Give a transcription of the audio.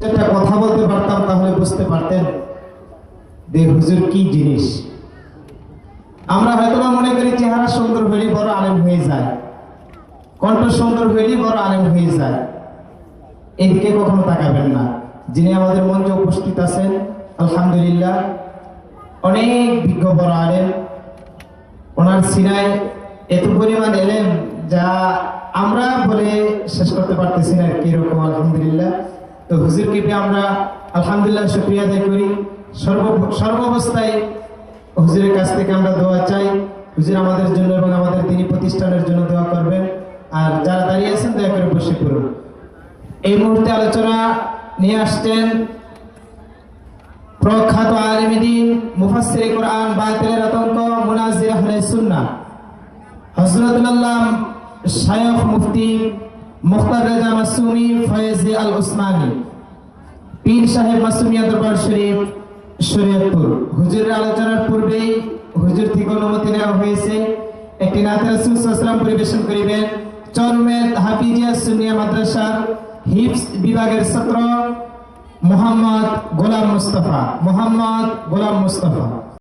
একটা কথা বলতে পারতাম তাহলে বুঝতে পারতেন যে হুজুর কি জিনিস। আমরা হয়তো মনে করি চেহারা সুন্দর হইলে বড় আলেম হয়ে যায়, কণ্ঠ সুন্দর হইলে বড় আলেম হয়ে যায়। এদিকে কখনো তাকাবেন না। যিনি আমাদের মঞ্চে উপস্থিত আছেন আলহামদুলিল্লাহ অনেক বিজ্ঞ বড় আলেম, ওনার সিনায় এত পরিমাণ এলেম যা আমরা বলে শেষ করতে পারতেছি না কিরকম। আলহামদুলিল্লাহ, তো হুজুরকে আমরা আলহামদুলিল্লাহ শুকরিয়া আদায় করি। সর্বাবস্থায় হুজুরের কাছ থেকে আমরা দোয়া চাই। হুজুর আমাদের জন্য এবং আমাদের দিনী প্রতিষ্ঠানের জন্য দোয়া করবেন। আর যারা দাঁড়িয়ে আছেন দয়া করে বসে পড়ুন। এই মুহূর্তে আলোচনা নিয়ে আসছেন প্রখ্যাত আলেম দ্বীন, মুফাসসিরে কোরআন, বাতিলের আতঙ্ক, মুনাজির আহলে সুন্নাহ হযরতুল্লাহ শায়খ মুফতি মুখতার রেজা মাসুমি ফয়েজি আল উসমানী, পীর সাহেব মাসুমিয়া দরবার শরীফ, শরীয়তপুর। হুজুরের আলোচনার পূর্বেই হুজুর থেকে অনুমতি নেওয়া হয়েছে একটি নাতে রাসূল সাল্লাল্লাহু আলাইহি ওয়াসাল্লাম পরিবেশন করিবেন। চরমেদ হাফিজিয়া সুন্নিয়া মাদ্রাসার হিফজ বিভাগের ছাত্র মোহাম্মদ গোলাম মুস্তাফা।